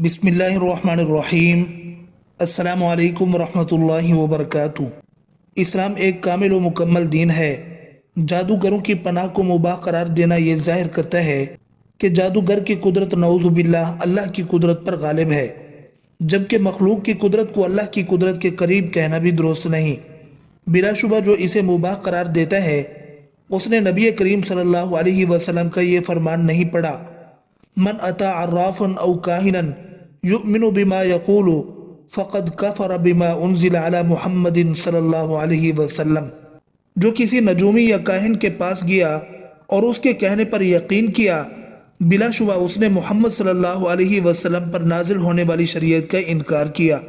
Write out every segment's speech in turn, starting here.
بسم اللہ الرحمن الرحیم۔ السلام علیکم ورحمۃ اللہ وبرکاتہ۔ اسلام ایک کامل و مکمل دین ہے۔ جادوگروں کی پناہ کو مباح قرار دینا یہ ظاہر کرتا ہے کہ جادوگر کی قدرت نعوذ باللہ اللہ کی قدرت پر غالب ہے، جبکہ مخلوق کی قدرت کو اللہ کی قدرت کے قریب کہنا بھی درست نہیں۔ بلا شبہ جو اسے مباح قرار دیتا ہے اس نے نبی کریم صلی اللہ علیہ وسلم کا یہ فرمان نہیں پڑھا، من اتا عرافا او کاہنا یؤمن بما یقول فقد کفر بما انزل علی محمد صلی اللہ علیہ وسلم۔ جو کسی نجومی یا کاہن کے پاس گیا اور اس کے کہنے پر یقین کیا، بلا شبہ اس نے محمد صلی اللہ علیہ وسلم پر نازل ہونے والی شریعت کا انکار کیا۔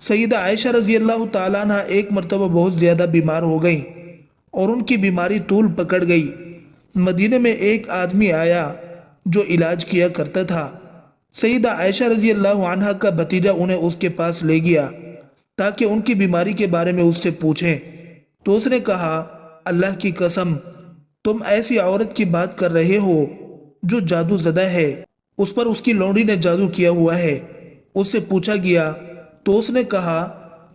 سیدہ عائشہ رضی اللہ تعالیٰ عنہ ایک مرتبہ بہت زیادہ بیمار ہو گئیں اور ان کی بیماری طول پکڑ گئی۔ مدینے میں ایک آدمی آیا جو علاج کیا کرتا تھا۔ سیدہ عائشہ رضی اللہ عنہ کا بھتیجا انہیں اس کے پاس لے گیا تاکہ ان کی بیماری کے بارے میں اس سے پوچھیں، تو اس نے کہا، اللہ کی قسم تم ایسی عورت کی بات کر رہے ہو جو جادو زدہ ہے، اس پر اس کی لونڈی نے جادو کیا ہوا ہے۔ اس سے پوچھا گیا تو اس نے کہا،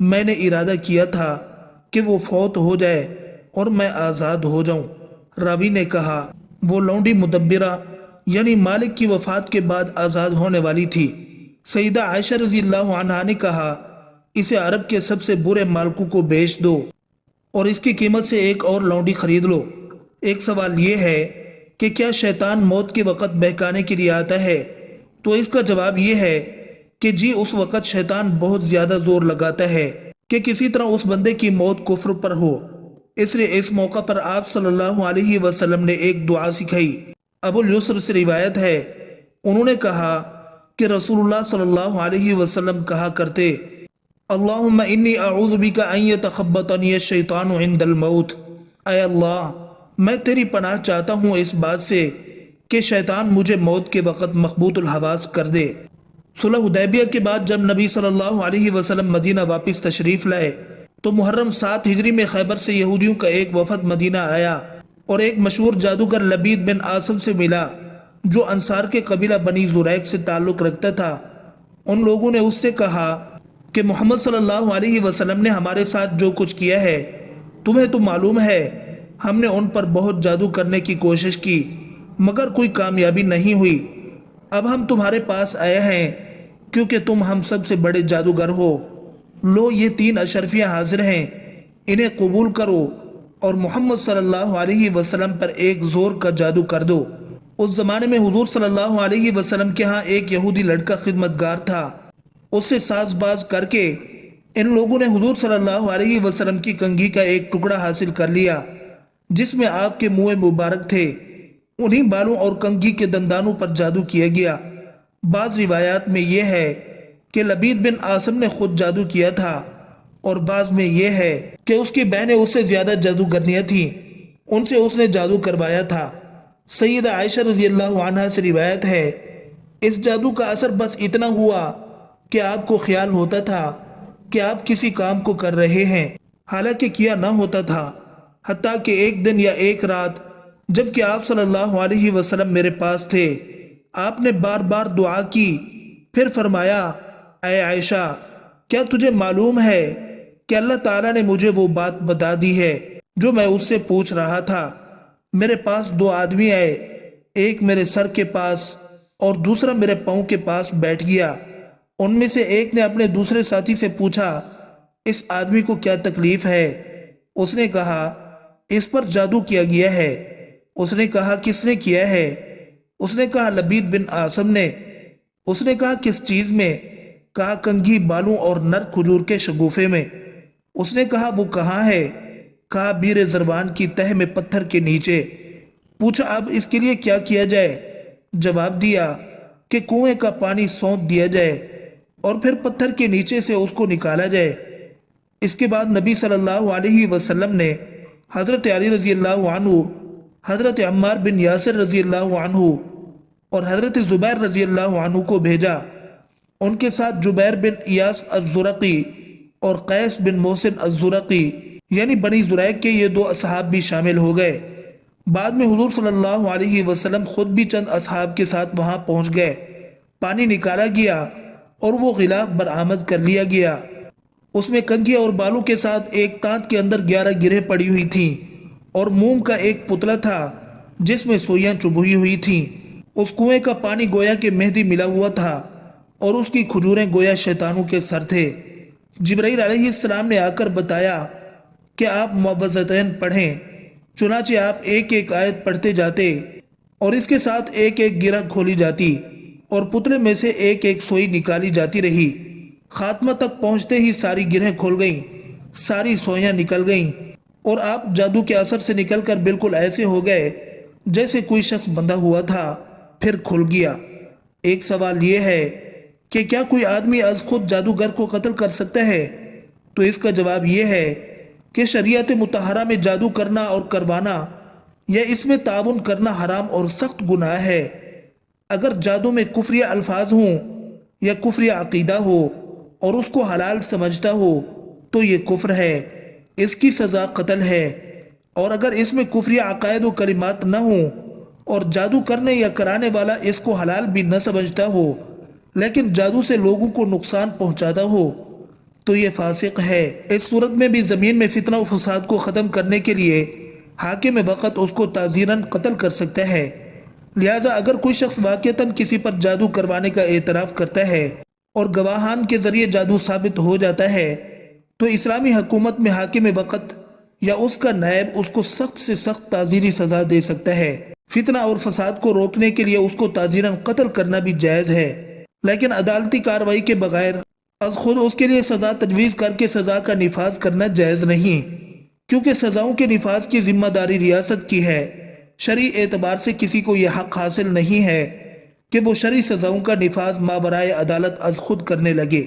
میں نے ارادہ کیا تھا کہ وہ فوت ہو جائے اور میں آزاد ہو جاؤں۔ راوی نے کہا، وہ لونڈی مدبرہ یعنی مالک کی وفات کے بعد آزاد ہونے والی تھی۔ سیدہ عائشہ رضی اللہ عنہا نے کہا، اسے عرب کے سب سے برے مالکوں کو بیچ دو اور اس کی قیمت سے ایک اور لونڈی خرید لو۔ ایک سوال یہ ہے کہ کیا شیطان موت کے وقت بہکانے کے لیے آتا ہے؟ تو اس کا جواب یہ ہے کہ جی، اس وقت شیطان بہت زیادہ زور لگاتا ہے کہ کسی طرح اس بندے کی موت کفر پر ہو۔ اس لیے اس موقع پر آپ صلی اللہ علیہ وسلم نے ایک دعا سکھائی۔ ابو الیسر سے روایت ہے، انہوں نے کہا کہ رسول اللہ صلی اللہ علیہ وسلم کہا کرتے، اللہم انی اعوذ بک ان یتخبطنی الشیطان عند الموت۔ اے اللہ، میں تیری پناہ چاہتا ہوں اس بات سے کہ شیطان مجھے موت کے وقت مخبوط الحواس کر دے۔ صلح حدیبیہ کے بعد جب نبی صلی اللہ علیہ وسلم مدینہ واپس تشریف لائے تو محرم 7 ہجری میں خیبر سے یہودیوں کا ایک وفد مدینہ آیا اور ایک مشہور جادوگر لبید بن عاصم سے ملا جو انصار کے قبیلہ بنی زریق سے تعلق رکھتا تھا۔ ان لوگوں نے اس سے کہا کہ محمد صلی اللہ علیہ وسلم نے ہمارے ساتھ جو کچھ کیا ہے تمہیں تو معلوم ہے، ہم نے ان پر بہت جادو کرنے کی کوشش کی مگر کوئی کامیابی نہیں ہوئی۔ اب ہم تمہارے پاس آئے ہیں کیونکہ تم ہم سب سے بڑے جادوگر ہو۔ لو، یہ 3 اشرفیہ حاضر ہیں، انہیں قبول کرو اور محمد صلی اللہ علیہ وسلم پر ایک زور کا جادو کر دو۔ اس زمانے میں حضور صلی اللہ علیہ وسلم کے ہاں ایک یہودی لڑکا خدمتگار تھا۔ اس سے ساز باز کر کے ان لوگوں نے حضور صلی اللہ علیہ وسلم کی کنگھی کا ایک ٹکڑا حاصل کر لیا جس میں آپ کے منہ مبارک تھے۔ انہی بالوں اور کنگھی کے دندانوں پر جادو کیا گیا۔ بعض روایات میں یہ ہے کہ لبید بن عاصم نے خود جادو کیا تھا اور بعض میں یہ ہے کہ اس کی بہنیں اس سے زیادہ جادوگرنیاں تھیں، ان سے اس نے جادو کروایا تھا۔ سیدہ عائشہ رضی اللہ عنہا سے روایت ہے، اس جادو کا اثر بس اتنا ہوا کہ آپ کو خیال ہوتا تھا کہ آپ کسی کام کو کر رہے ہیں حالانکہ کیا نہ ہوتا تھا، حتیٰ کہ ایک دن یا ایک رات جب کہ آپ صلی اللہ علیہ وسلم میرے پاس تھے، آپ نے بار بار دعا کی، پھر فرمایا، اے عائشہ، کیا تجھے معلوم ہے کہ اللہ تعالیٰ نے مجھے وہ بات بتا دی ہے جو میں اس سے پوچھ رہا تھا؟ میرے پاس 2 آدمی آئے، ایک میرے سر کے پاس اور دوسرا میرے پاؤں کے پاس بیٹھ گیا۔ ان میں سے ایک نے اپنے دوسرے ساتھی سے پوچھا، اس آدمی کو کیا تکلیف ہے؟ اس نے کہا، اس پر جادو کیا گیا ہے۔ اس نے کہا، کس نے کیا ہے؟ اس نے کہا، لبید بن عاصم نے۔ اس نے کہا، کس چیز میں؟ کہا، کنگھی بالوں اور نر کھجور کے شگوفے میں۔ اس نے کہا، وہ کہاں ہے؟ کہا، بیر زربان کی تہ میں پتھر کے نیچے۔ پوچھا، اب اس کے لیے کیا کیا جائے؟ جواب دیا کہ کنویں کا پانی سونت دیا جائے اور پھر پتھر کے نیچے سے اس کو نکالا جائے۔ اس کے بعد نبی صلی اللہ علیہ وسلم نے حضرت علی رضی اللہ عنہ، حضرت عمار بن یاسر رضی اللہ عنہ اور حضرت زبیر رضی اللہ عنہ کو بھیجا۔ ان کے ساتھ جبیر بن ایاس الزرقی اور قیس بن محسن الزرقی یعنی بنی زریق کے یہ 2 اصحاب بھی شامل ہو گئے۔ بعد میں حضور صلی اللہ علیہ وسلم خود بھی چند اصحاب کے ساتھ وہاں پہنچ گئے۔ پانی نکالا گیا اور وہ غلاف برآمد کر لیا گیا۔ اس میں کنگھیاں اور بالوں کے ساتھ ایک تانت کے اندر 11 گرہیں پڑی ہوئی تھیں اور موم کا ایک پتلا تھا جس میں سوئیاں چبھی ہوئی تھیں۔ اس کنویں کا پانی گویا کہ مہندی ملا ہوا تھا اور اس کی کھجوریں گویا شیطانوں کے سر تھے۔ جبرائیل علیہ السلام نے آ کر بتایا کہ آپ معوذتین پڑھیں۔ چنانچہ آپ ایک ایک آیت پڑھتے جاتے اور اس کے ساتھ ایک ایک گرہ کھولی جاتی اور پتلے میں سے ایک ایک سوئی نکالی جاتی رہی۔ خاتمہ تک پہنچتے ہی ساری گرہیں کھول گئیں، ساری سوئیاں نکل گئیں اور آپ جادو کے اثر سے نکل کر بالکل ایسے ہو گئے جیسے کوئی شخص بندھا ہوا تھا، پھر کھل گیا۔ ایک سوال یہ ہے کہ کیا کوئی آدمی از خود جادوگر کو قتل کر سکتا ہے؟ تو اس کا جواب یہ ہے کہ شریعت مطہرہ میں جادو کرنا اور کروانا یا اس میں تعاون کرنا حرام اور سخت گناہ ہے۔ اگر جادو میں کفری الفاظ ہوں یا کفری عقیدہ ہو اور اس کو حلال سمجھتا ہو تو یہ کفر ہے، اس کی سزا قتل ہے۔ اور اگر اس میں کفری عقائد و کلمات نہ ہوں اور جادو کرنے یا کرانے والا اس کو حلال بھی نہ سمجھتا ہو لیکن جادو سے لوگوں کو نقصان پہنچاتا ہو تو یہ فاسق ہے۔ اس صورت میں بھی زمین میں فتنہ و فساد کو ختم کرنے کے لیے حاکم وقت اس کو تعزیراً قتل کر سکتا ہے۔ لہٰذا اگر کوئی شخص واقعتاً کسی پر جادو کروانے کا اعتراف کرتا ہے اور گواہان کے ذریعے جادو ثابت ہو جاتا ہے تو اسلامی حکومت میں حاکم وقت یا اس کا نائب اس کو سخت سے سخت تعزیری سزا دے سکتا ہے۔ فتنہ اور فساد کو روکنے کے لیے اس کو تعزیراً قتل کرنا بھی جائز ہے، لیکن عدالتی کارروائی کے بغیر از خود اس کے لیے سزا تجویز کر کے سزا کا نفاذ کرنا جائز نہیں، کیونکہ سزاؤں کے نفاذ کی ذمہ داری ریاست کی ہے۔ شرعی اعتبار سے کسی کو یہ حق حاصل نہیں ہے کہ وہ شرعی سزاؤں کا نفاذ ماورائے عدالت از خود کرنے لگے۔